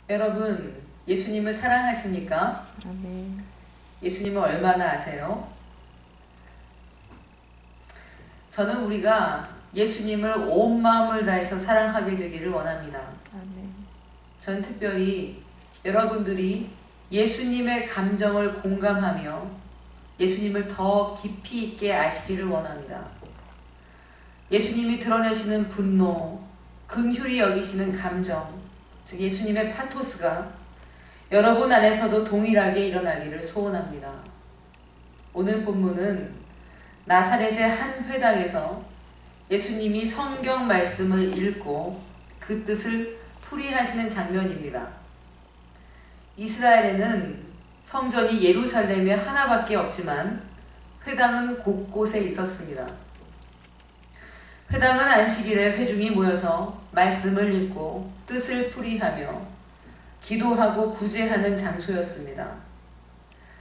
여러분, 예수님을 사랑하십니까? 아멘. 예수님을 얼마나 아세요? 저는 우리가 예수님을 온 마음을 다해서 사랑하게 되기를 원합니다. 아멘. 전 특별히 여러분들이 예수님의 감정을 공감하며 예수님을 더 깊이 있게 아시기를 원합니다. 예수님이 드러내시는 분노, 긍휼히 여기시는 감정, 즉 예수님의 파토스가 여러분 안에서도 동일하게 일어나기를 소원합니다. 오늘 본문은 나사렛의 한 회당에서 예수님이 성경 말씀을 읽고 그 뜻을 풀이하시는 장면입니다. 이스라엘에는 성전이 예루살렘에 하나밖에 없지만 회당은 곳곳에 있었습니다. 회당은 안식일에 회중이 모여서 말씀을 읽고 뜻을 풀이하며 기도하고 구제하는 장소였습니다.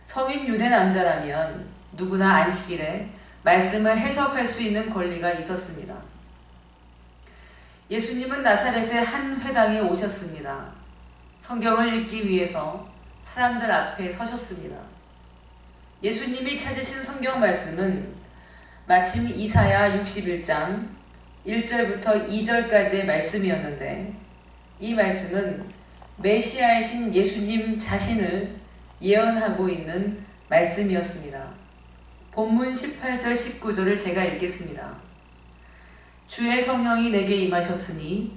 성인 유대 남자라면 누구나 안식일에 말씀을 해석할 수 있는 권리가 있었습니다. 예수님은 나사렛의 한 회당에 오셨습니다. 성경을 읽기 위해서 사람들 앞에 서셨습니다. 예수님이 찾으신 성경 말씀은 마침 이사야 61장 1절부터 2절까지의 말씀이었는데, 이 말씀은 메시아이신 예수님 자신을 예언하고 있는 말씀이었습니다. 본문 18절 19절을 제가 읽겠습니다. 주의 성령이 내게 임하셨으니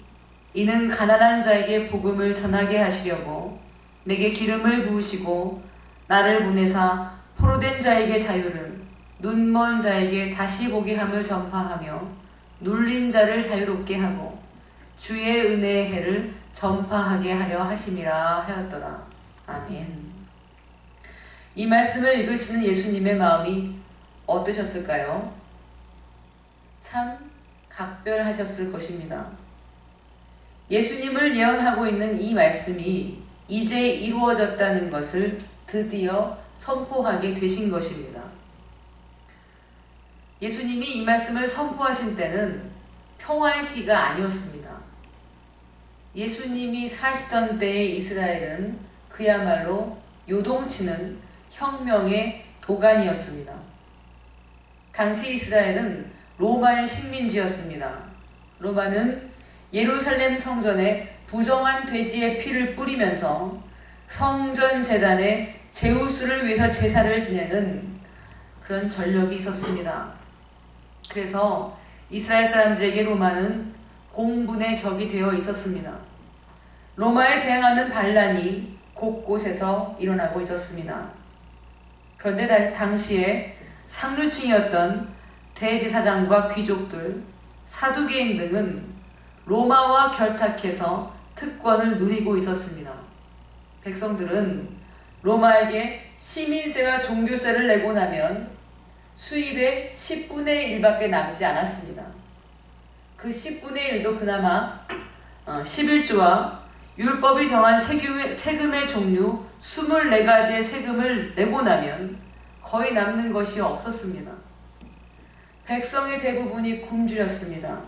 이는 가난한 자에게 복음을 전하게 하시려고 내게 기름을 부으시고 나를 보내사 포로된 자에게 자유를, 눈먼 자에게 다시 보게 함을 전파하며 눌린 자를 자유롭게 하고 주의 은혜의 해를 전파하게 하려 하심이라 하였더라. 아멘. 이 말씀을 읽으시는 예수님의 마음이 어떠셨을까요? 참 각별하셨을 것입니다. 예수님을 예언하고 있는 이 말씀이 이제 이루어졌다는 것을 드디어 선포하게 되신 것입니다. 예수님이 이 말씀을 선포하신 때는 평화의 시기가 아니었습니다. 예수님이 사시던 때의 이스라엘은 그야말로 요동치는 혁명의 도가니였습니다. 당시 이스라엘은 로마의 식민지였습니다. 로마는 예루살렘 성전에 부정한 돼지의 피를 뿌리면서 성전 제단에 제우스를 위해서 제사를 지내는 그런 전력이 있었습니다. 그래서 이스라엘 사람들에게 로마는 공분의 적이 되어 있었습니다. 로마에 대항하는 반란이 곳곳에서 일어나고 있었습니다. 그런데 당시에 상류층이었던 대제사장과 귀족들, 사두개인 등은 로마와 결탁해서 특권을 누리고 있었습니다. 백성들은 로마에게 시민세와 종교세를 내고 나면 수입의 10분의 1밖에 남지 않았습니다. 그 10분의 1도 그나마 11조와 율법이 정한 세금의 종류 24가지의 세금을 내고 나면 거의 남는 것이 없었습니다. 백성의 대부분이 굶주렸습니다.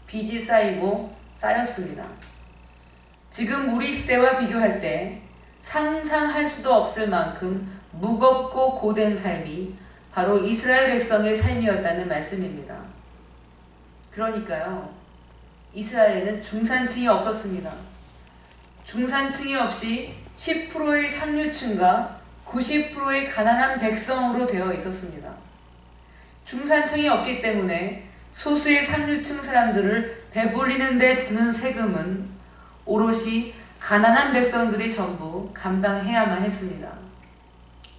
빚이 쌓이고 쌓였습니다. 지금 우리 시대와 비교할 때 상상할 수도 없을 만큼 무겁고 고된 삶이 바로 이스라엘 백성의 삶이었다는 말씀입니다. 그러니까요, 이스라엘에는 중산층이 없었습니다. 중산층이 없이 10%의 상류층과 90%의 가난한 백성으로 되어 있었습니다. 중산층이 없기 때문에 소수의 상류층 사람들을 배불리는 데 드는 세금은 오롯이 가난한 백성들이 전부 감당해야만 했습니다.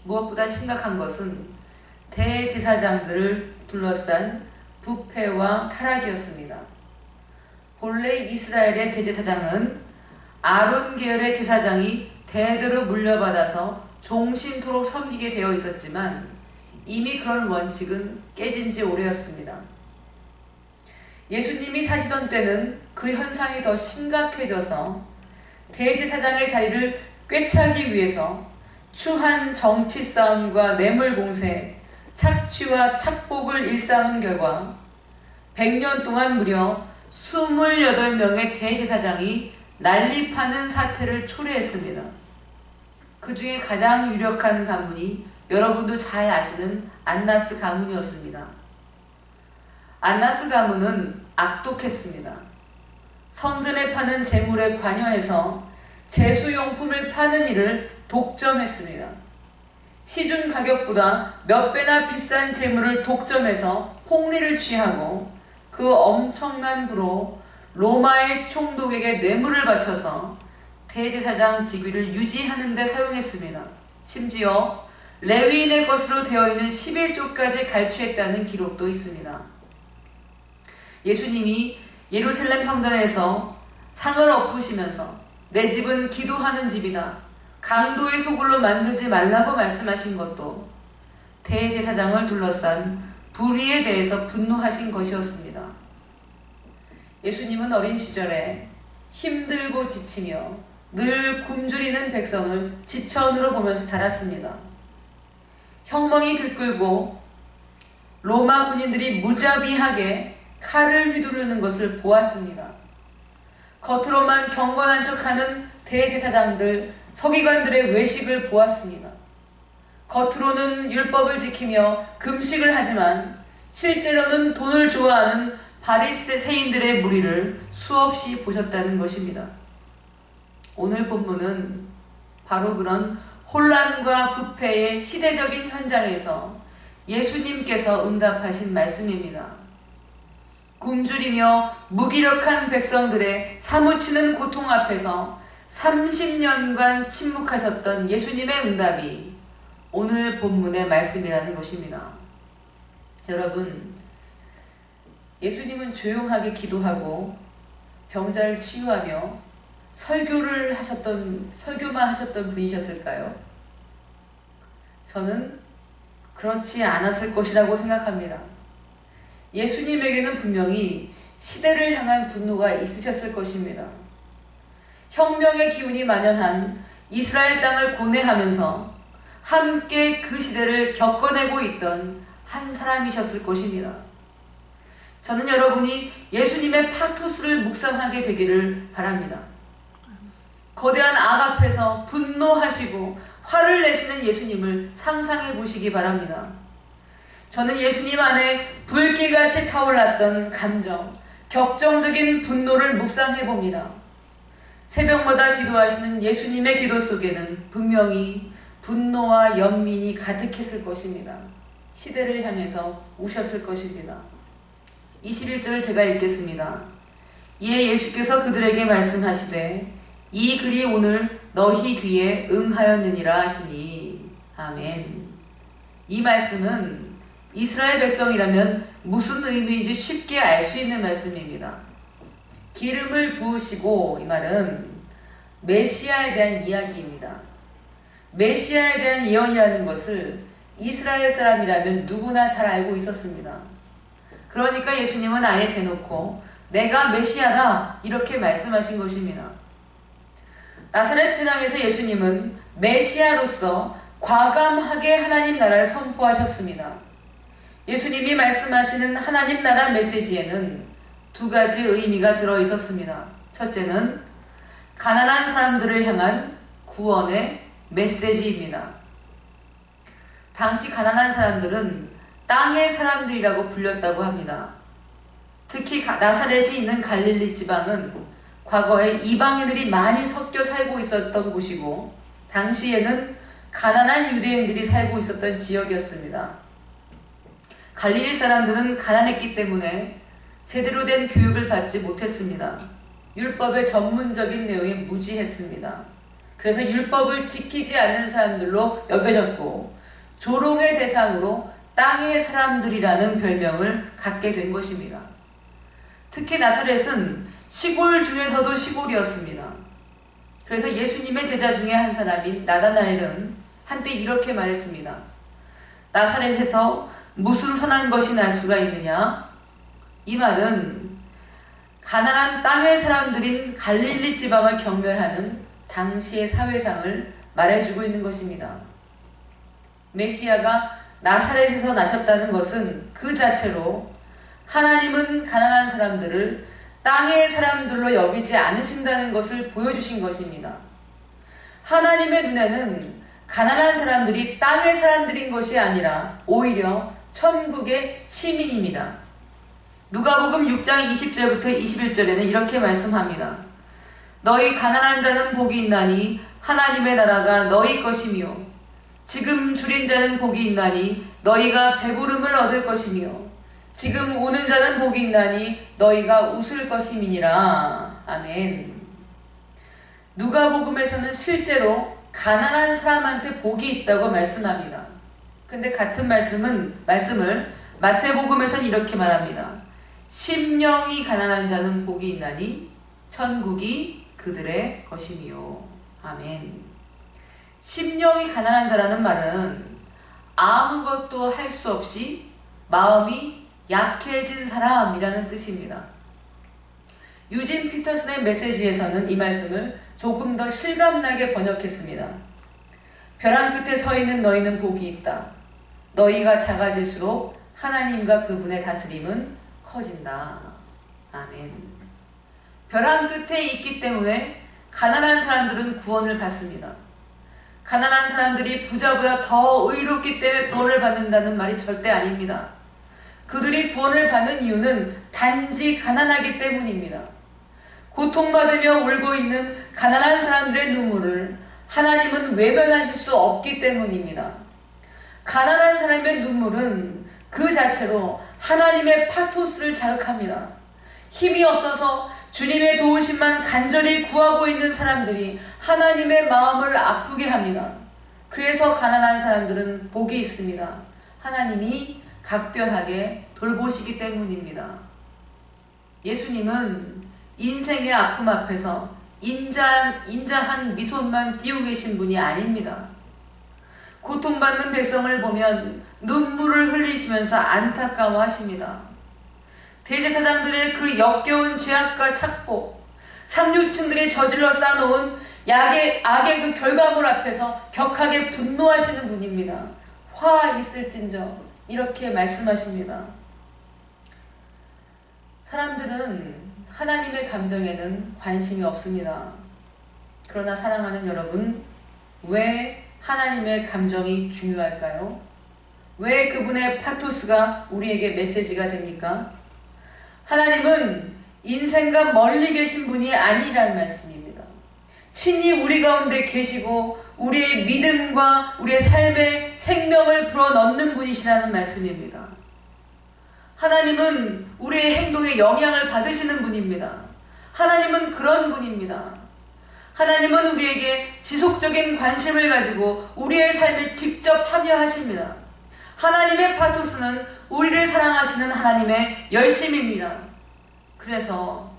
무엇보다 심각한 것은 대제사장들을 둘러싼 부패와 타락이었습니다. 본래 이스라엘의 대제사장은 아론 계열의 제사장이 대대로 물려받아서 종신토록 섬기게 되어 있었지만 이미 그런 원칙은 깨진 지 오래였습니다. 예수님이 사시던 때는 그 현상이 더 심각해져서 대제사장의 자리를 꿰차기 위해서 추한 정치 싸움과 뇌물 공세, 착취와 착복을 일삼은 결과 100년 동안 무려 28명의 대제사장이 난립하는 사태를 초래했습니다. 그 중에 가장 유력한 가문이 여러분도 잘 아시는 안나스 가문이었습니다. 안나스 가문은 악독했습니다. 성전에 파는 재물에 관여해서 제수용품을 파는 일을 독점했습니다. 시중 가격보다 몇 배나 비싼 재물을 독점해서 폭리를 취하고 그 엄청난 부로 로마의 총독에게 뇌물을 바쳐서 대제사장 직위를 유지하는 데 사용했습니다. 심지어 레위인의 것으로 되어 있는 11조까지 갈취했다는 기록도 있습니다. 예수님이 예루살렘 성전에서 상을 엎으시면서 내 집은 기도하는 집이다, 강도의 소굴로 만들지 말라고 말씀하신 것도 대제사장을 둘러싼 불의에 대해서 분노하신 것이었습니다. 예수님은 어린 시절에 힘들고 지치며 늘 굶주리는 백성을 지천으로 보면서 자랐습니다. 혁명이 들끓고 로마 군인들이 무자비하게 칼을 휘두르는 것을 보았습니다. 겉으로만 경건한 척하는 대제사장들, 서기관들의 외식을 보았습니다. 겉으로는 율법을 지키며 금식을 하지만 실제로는 돈을 좋아하는 바리새인들의 무리를 수없이 보셨다는 것입니다. 오늘 본문은 바로 그런 혼란과 부패의 시대적인 현장에서 예수님께서 응답하신 말씀입니다. 굶주리며 무기력한 백성들의 사무치는 고통 앞에서 30년간 침묵하셨던 예수님의 응답이 오늘 본문의 말씀이라는 것입니다. 여러분, 예수님은 조용하게 기도하고 병자를 치유하며 설교만 하셨던 분이셨을까요? 저는 그렇지 않았을 것이라고 생각합니다. 예수님에게는 분명히 시대를 향한 분노가 있으셨을 것입니다. 혁명의 기운이 만연한 이스라엘 땅을 고뇌하면서 함께 그 시대를 겪어내고 있던 한 사람이셨을 것입니다. 저는 여러분이 예수님의 파토스를 묵상하게 되기를 바랍니다. 거대한 악 앞에서 분노하시고 화를 내시는 예수님을 상상해 보시기 바랍니다. 저는 예수님 안에 불길같이 타올랐던 감정, 격정적인 분노를 묵상해 봅니다. 새벽마다 기도하시는 예수님의 기도 속에는 분명히 분노와 연민이 가득했을 것입니다. 시대를 향해서 우셨을 것입니다. 21절을 제가 읽겠습니다. 이에 예수께서 그들에게 말씀하시되 이 글이 오늘 너희 귀에 응하였느니라 하시니. 아멘. 이 말씀은 이스라엘 백성이라면 무슨 의미인지 쉽게 알 수 있는 말씀입니다. 기름을 부으시고, 이 말은 메시아에 대한 이야기입니다. 메시아에 대한 예언이라는 것을 이스라엘 사람이라면 누구나 잘 알고 있었습니다. 그러니까 예수님은 아예 대놓고 내가 메시아다 이렇게 말씀하신 것입니다. 나사렛 회당에서 예수님은 메시아로서 과감하게 하나님 나라를 선포하셨습니다. 예수님이 말씀하시는 하나님 나라 메시지에는 두 가지 의미가 들어있었습니다. 첫째는 가난한 사람들을 향한 구원의 메시지입니다. 당시 가난한 사람들은 땅의 사람들이라고 불렸다고 합니다. 특히 나사렛이 있는 갈릴리 지방은 과거에 이방인들이 많이 섞여 살고 있었던 곳이고 당시에는 가난한 유대인들이 살고 있었던 지역이었습니다. 갈릴리 사람들은 가난했기 때문에 제대로 된 교육을 받지 못했습니다. 율법의 전문적인 내용에 무지했습니다. 그래서 율법을 지키지 않는 사람들로 여겨졌고 조롱의 대상으로 땅의 사람들이라는 별명을 갖게 된 것입니다. 특히 나사렛은 시골 중에서도 시골이었습니다. 그래서 예수님의 제자 중에 한 사람인 나다나엘은 한때 이렇게 말했습니다. 나사렛에서 무슨 선한 것이 날 수가 있느냐? 이 말은 가난한 땅의 사람들인 갈릴리 지방을 경멸하는 당시의 사회상을 말해주고 있는 것입니다. 메시아가 나사렛에서 나셨다는 것은 그 자체로 하나님은 가난한 사람들을 땅의 사람들로 여기지 않으신다는 것을 보여주신 것입니다. 하나님의 눈에는 가난한 사람들이 땅의 사람들인 것이 아니라 오히려 천국의 시민입니다. 누가복음 6장 20절부터 21절에는 이렇게 말씀합니다. 너희 가난한 자는 복이 있나니 하나님의 나라가 너희 것이며 지금 줄인 자는 복이 있나니 너희가 배부름을 얻을 것이며 지금 우는 자는 복이 있나니 너희가 웃을 것임이니라. 아멘. 누가복음에서는 실제로 가난한 사람한테 복이 있다고 말씀합니다. 근데 같은 말씀을 마태복음에서는 이렇게 말합니다. 심령이 가난한 자는 복이 있나니 천국이 그들의 것이니요. 아멘. 심령이 가난한 자라는 말은 아무것도 할 수 없이 마음이 약해진 사람이라는 뜻입니다. 유진 피터슨의 메시지에서는 이 말씀을 조금 더 실감나게 번역했습니다. 벼랑 끝에 서 있는 너희는 복이 있다. 너희가 작아질수록 하나님과 그분의 다스림은 커진다. 아멘. 벼랑 끝에 있기 때문에 가난한 사람들은 구원을 받습니다. 가난한 사람들이 부자보다 더 의롭기 때문에 구원을 받는다는 말이 절대 아닙니다. 그들이 구원을 받는 이유는 단지 가난하기 때문입니다. 고통받으며 울고 있는 가난한 사람들의 눈물을 하나님은 외면하실 수 없기 때문입니다. 가난한 사람의 눈물은 그 자체로 하나님의 파토스를 자극합니다. 힘이 없어서 주님의 도우심만 간절히 구하고 있는 사람들이 하나님의 마음을 아프게 합니다. 그래서 가난한 사람들은 복이 있습니다. 하나님이 각별하게 돌보시기 때문입니다. 예수님은 인생의 아픔 앞에서 인자한 미소만 띄우고 계신 분이 아닙니다. 고통받는 백성을 보면 눈물을 흘리시면서 안타까워 하십니다. 대제사장들의 그 역겨운 죄악과 착복, 상류층들이 저질러 쌓아놓은 악의 그 결과물 앞에서 격하게 분노하시는 분입니다. 화 있을진저 이렇게 말씀하십니다. 사람들은 하나님의 감정에는 관심이 없습니다. 그러나 사랑하는 여러분, 왜 하나님의 감정이 중요할까요? 왜 그분의 파토스가 우리에게 메시지가 됩니까? 하나님은 인생과 멀리 계신 분이 아니라는 말씀입니다. 친히 우리 가운데 계시고 우리의 믿음과 우리의 삶에 생명을 불어넣는 분이시라는 말씀입니다. 하나님은 우리의 행동에 영향을 받으시는 분입니다. 하나님은 그런 분입니다. 하나님은 우리에게 지속적인 관심을 가지고 우리의 삶에 직접 참여하십니다. 하나님의 파토스는 우리를 사랑하시는 하나님의 열심입니다. 그래서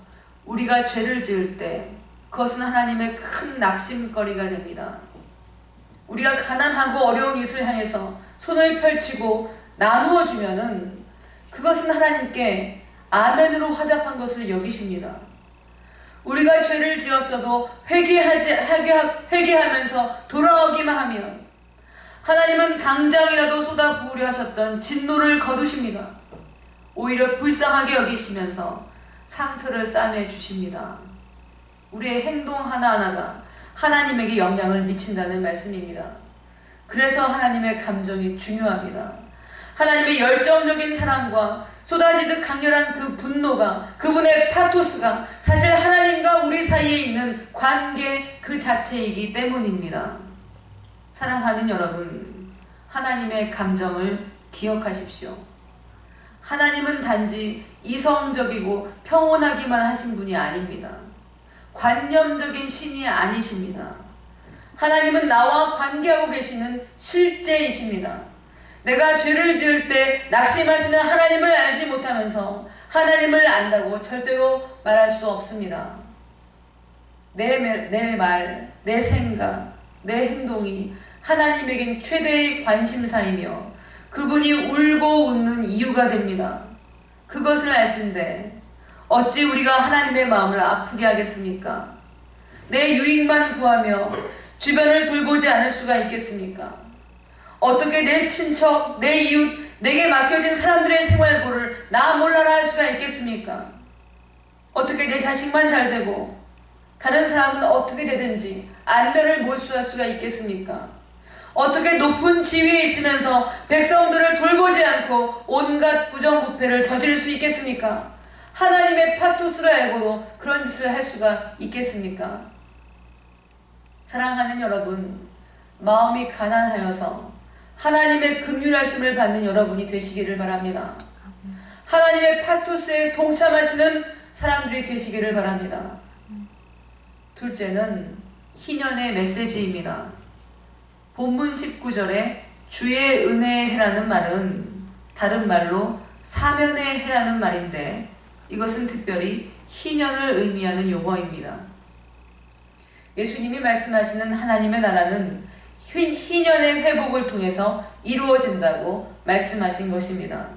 우리가 죄를 지을 때 그것은 하나님의 큰 낙심거리가 됩니다. 우리가 가난하고 어려운 이웃을 향해서 손을 펼치고 나누어 주면은 그것은 하나님께 아멘으로 화답한 것을 여기십니다. 우리가 죄를 지었어도 회개하면서 돌아오기만 하면 하나님은 당장이라도 쏟아부으려 하셨던 진노를 거두십니다. 오히려 불쌍하게 여기시면서 상처를 싸매 주십니다. 우리의 행동 하나하나가 하나님에게 영향을 미친다는 말씀입니다. 그래서 하나님의 감정이 중요합니다. 하나님의 열정적인 사랑과 쏟아지듯 강렬한 그 분노가, 그분의 파토스가 사실 하나님과 우리 사이에 있는 관계 그 자체이기 때문입니다. 사랑하는 여러분, 하나님의 감정을 기억하십시오. 하나님은 단지 이성적이고 평온하기만 하신 분이 아닙니다. 관념적인 신이 아니십니다. 하나님은 나와 관계하고 계시는 실제이십니다. 내가 죄를 지을 때 낙심하시는 하나님을 알지 못하면서 하나님을 안다고 절대로 말할 수 없습니다. 내 말, 내 생각, 내 행동이 하나님에겐 최대의 관심사이며 그분이 울고 웃는 이유가 됩니다. 그것을 알진대 어찌 우리가 하나님의 마음을 아프게 하겠습니까? 내 유익만 구하며 주변을 돌보지 않을 수가 있겠습니까? 어떻게 내 친척, 내 이웃, 내게 맡겨진 사람들의 생활고를 나 몰라라 할 수가 있겠습니까? 어떻게 내 자식만 잘 되고 다른 사람은 어떻게 되든지 안면을 몰수할 수가 있겠습니까? 어떻게 높은 지위에 있으면서 백성들을 돌보지 않고 온갖 부정부패를 저지를 수 있겠습니까? 하나님의 파토스를 알고도 그런 짓을 할 수가 있겠습니까? 사랑하는 여러분, 마음이 가난하여서 하나님의 긍휼하심을 받는 여러분이 되시기를 바랍니다. 하나님의 파토스에 동참하시는 사람들이 되시기를 바랍니다. 둘째는 희년의 메시지입니다. 본문 19절에 주의 은혜의 해라는 말은 다른 말로 사면의 해라는 말인데 이것은 특별히 희년을 의미하는 용어입니다. 예수님이 말씀하시는 하나님의 나라는 희년의 회복을 통해서 이루어진다고 말씀하신 것입니다.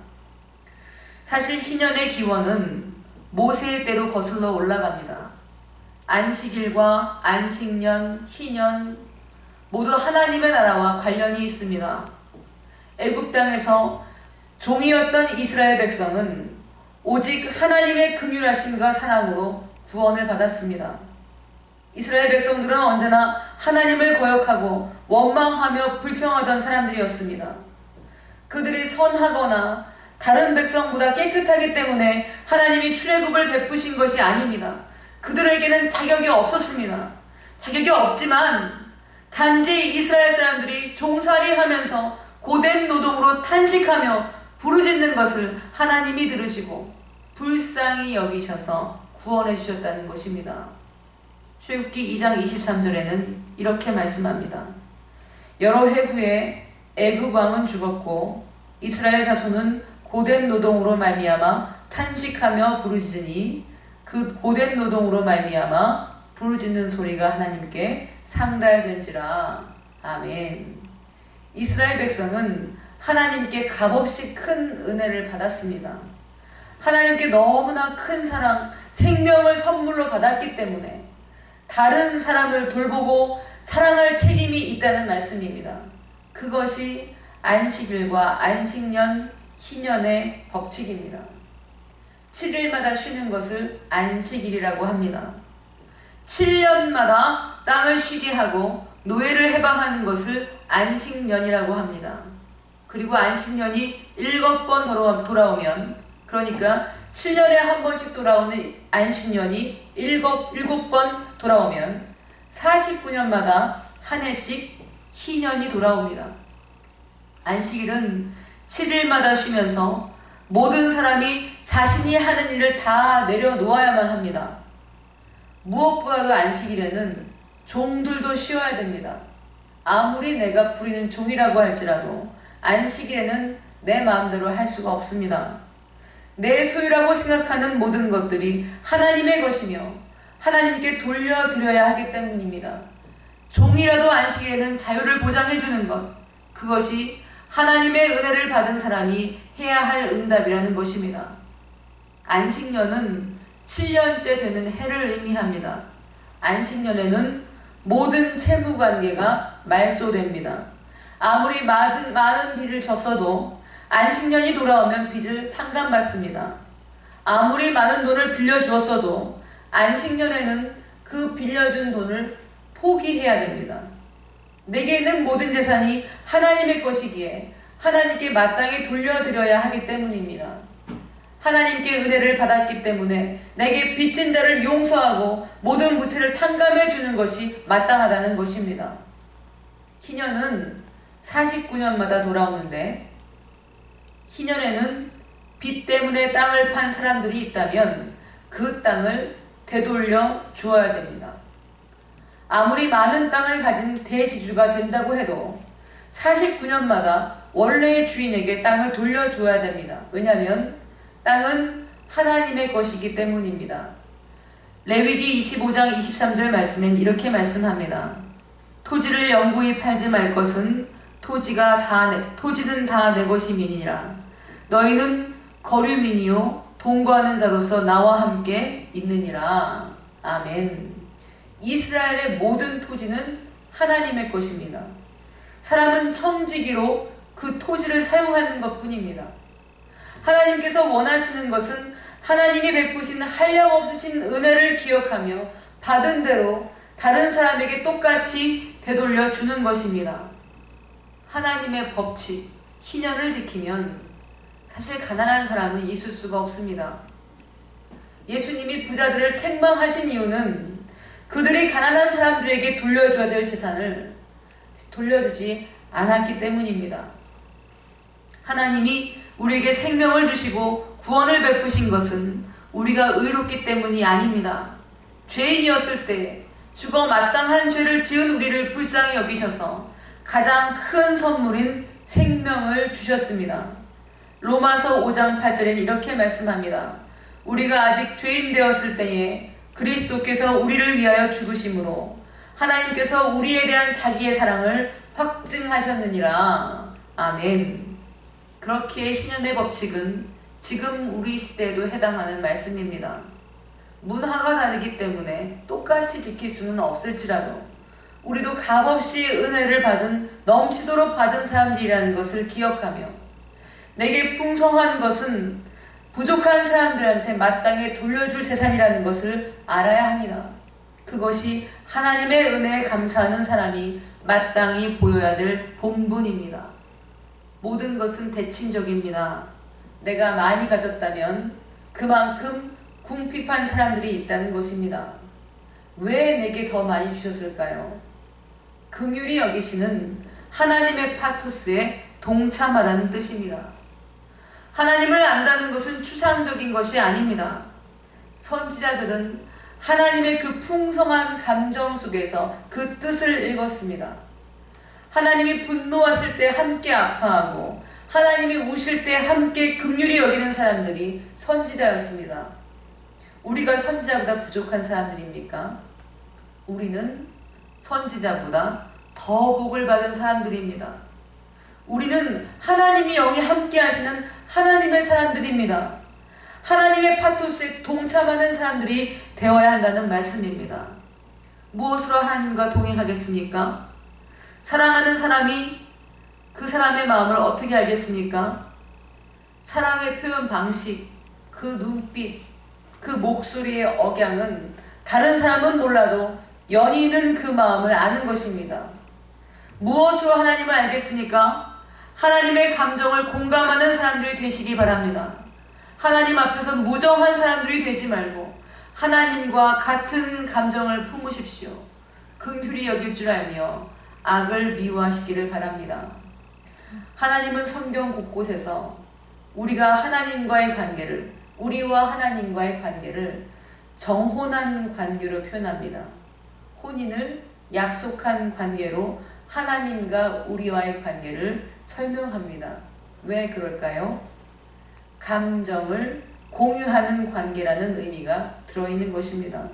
사실 희년의 기원은 모세의 때로 거슬러 올라갑니다. 안식일과 안식년, 희년 모두 하나님의 나라와 관련이 있습니다. 애굽 땅에서 종이었던 이스라엘 백성은 오직 하나님의 긍휼하심과 사랑으로 구원을 받았습니다. 이스라엘 백성들은 언제나 하나님을 거역하고 원망하며 불평하던 사람들이었습니다. 그들이 선하거나 다른 백성보다 깨끗하기 때문에 하나님이 출애굽을 베푸신 것이 아닙니다. 그들에게는 자격이 없었습니다. 자격이 없지만 단지 이스라엘 사람들이 종살이하면서 고된 노동으로 탄식하며 부르짖는 것을 하나님이 들으시고 불쌍히 여기셔서 구원해 주셨다는 것입니다. 출애굽기 2장 23절에는 이렇게 말씀합니다. 여러 해 후에 애굽 왕은 죽었고 이스라엘 자손은 고된 노동으로 말미암아 탄식하며 부르짖으니 그 고된 노동으로 말미암아 부르짖는 소리가 하나님께 상달된지라. 아멘. 이스라엘 백성은 하나님께 값없이 큰 은혜를 받았습니다. 하나님께 너무나 큰 사랑, 생명을 선물로 받았기 때문에 다른 사람을 돌보고 사랑할 책임이 있다는 말씀입니다. 그것이 안식일과 안식년, 희년의 법칙입니다. 7일마다 쉬는 것을 안식일이라고 합니다. 7년마다 땅을 쉬게 하고 노예를 해방하는 것을 안식년이라고 합니다. 그리고 안식년이 7번 돌아오면, 그러니까 7년에 한 번씩 돌아오는 안식년이 7번 돌아오면 49년마다 한 해씩 희년이 돌아옵니다. 안식일은 7일마다 쉬면서 모든 사람이 자신이 하는 일을 다 내려놓아야만 합니다. 무엇보다도 안식일에는 종들도 쉬어야 됩니다. 아무리 내가 부리는 종이라고 할지라도 안식일에는 내 마음대로 할 수가 없습니다. 내 소유라고 생각하는 모든 것들이 하나님의 것이며 하나님께 돌려드려야 하기 때문입니다. 종이라도 안식일에는 자유를 보장해주는 것, 그것이 하나님의 은혜를 받은 사람이 해야 할 응답이라는 것입니다. 안식년은 7년째 되는 해를 의미합니다. 안식년에는 모든 채무관계가 말소됩니다. 아무리 많은 빚을 졌어도 안식년이 돌아오면 빚을 탕감받습니다. 아무리 많은 돈을 빌려주었어도 안식년에는 그 빌려준 돈을 포기해야 됩니다. 내게 있는 모든 재산이 하나님의 것이기에 하나님께 마땅히 돌려드려야 하기 때문입니다. 하나님께 은혜를 받았기 때문에 내게 빚진 자를 용서하고 모든 부채를 탕감해 주는 것이 마땅하다는 것입니다. 희년은 49년마다 돌아오는데 희년에는 빚 때문에 땅을 판 사람들이 있다면 그 땅을 되돌려 주어야 됩니다. 아무리 많은 땅을 가진 대지주가 된다고 해도 49년마다 원래의 주인에게 땅을 돌려주어야 됩니다. 왜냐하면 땅은 하나님의 것이기 때문입니다. 레위기 25장 23절 말씀엔 이렇게 말씀합니다. 토지를 영구히 팔지 말 것은 토지는 다 내 것임이니라. 너희는 거류민이요 동거하는 자로서 나와 함께 있느니라. 아멘. 이스라엘의 모든 토지는 하나님의 것입니다. 사람은 청지기로 그 토지를 사용하는 것뿐입니다. 하나님께서 원하시는 것은 하나님이 베푸신 한량없으신 은혜를 기억하며 받은 대로 다른 사람에게 똑같이 되돌려 주는 것입니다. 하나님의 법칙, 희년을 지키면 사실 가난한 사람은 있을 수가 없습니다. 예수님이 부자들을 책망하신 이유는 그들이 가난한 사람들에게 돌려줘야 될 재산을 돌려주지 않았기 때문입니다. 하나님이 우리에게 생명을 주시고 구원을 베푸신 것은 우리가 의롭기 때문이 아닙니다. 죄인이었을 때 죽어 마땅한 죄를 지은 우리를 불쌍히 여기셔서 가장 큰 선물인 생명을 주셨습니다. 로마서 5장 8절엔 이렇게 말씀합니다. 우리가 아직 죄인 되었을 때에 그리스도께서 우리를 위하여 죽으심으로 하나님께서 우리에 대한 자기의 사랑을 확증하셨느니라. 아멘. 그렇기에 희년의 법칙은 지금 우리 시대에도 해당하는 말씀입니다. 문화가 다르기 때문에 똑같이 지킬 수는 없을지라도 우리도 값없이 은혜를 받은 넘치도록 받은 사람들이라는 것을 기억하며 내게 풍성한 것은 부족한 사람들한테 마땅히 돌려줄 재산이라는 것을 알아야 합니다. 그것이 하나님의 은혜에 감사하는 사람이 마땅히 보여야 될 본분입니다. 모든 것은 대칭적입니다. 내가 많이 가졌다면 그만큼 궁핍한 사람들이 있다는 것입니다. 왜 내게 더 많이 주셨을까요? 긍휼히 여기시는 하나님의 파토스에 동참하라는 뜻입니다. 하나님을 안다는 것은 추상적인 것이 아닙니다. 선지자들은 하나님의 그 풍성한 감정 속에서 그 뜻을 읽었습니다. 하나님이 분노하실 때 함께 아파하고 하나님이 우실 때 함께 긍휼히 여기는 사람들이 선지자였습니다. 우리가 선지자보다 부족한 사람들입니까? 우리는 선지자보다 더 복을 받은 사람들입니다. 우리는 하나님이 영이 함께 하시는 하나님의 사람들입니다. 하나님의 파토스에 동참하는 사람들이 되어야 한다는 말씀입니다. 무엇으로 하나님과 동행하겠습니까? 사랑하는 사람이 그 사람의 마음을 어떻게 알겠습니까? 사랑의 표현 방식, 그 눈빛, 그 목소리의 억양은 다른 사람은 몰라도 연인은 그 마음을 아는 것입니다. 무엇으로 하나님을 알겠습니까? 하나님의 감정을 공감하는 사람들이 되시기 바랍니다. 하나님 앞에서 무정한 사람들이 되지 말고 하나님과 같은 감정을 품으십시오. 긍휼히 여길 줄 알며 악을 미워하시기를 바랍니다. 하나님은 성경 곳곳에서 우리가 하나님과의 관계를, 우리와 하나님과의 관계를 정혼한 관계로 표현합니다. 혼인을 약속한 관계로 하나님과 우리와의 관계를 설명합니다. 왜 그럴까요? 감정을 공유하는 관계라는 의미가 들어있는 것입니다.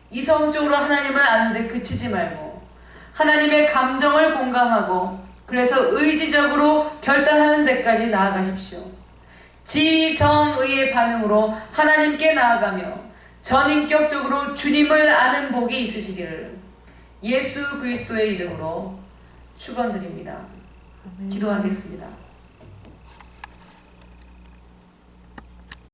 이성적으로 하나님을 아는데 그치지 말고 하나님의 감정을 공감하고 그래서 의지적으로 결단하는 데까지 나아가십시오. 지정의의 반응으로 하나님께 나아가며 전인격적으로 주님을 아는 복이 있으시기를 예수 그리스도의 이름으로 축원드립니다. 기도하겠습니다.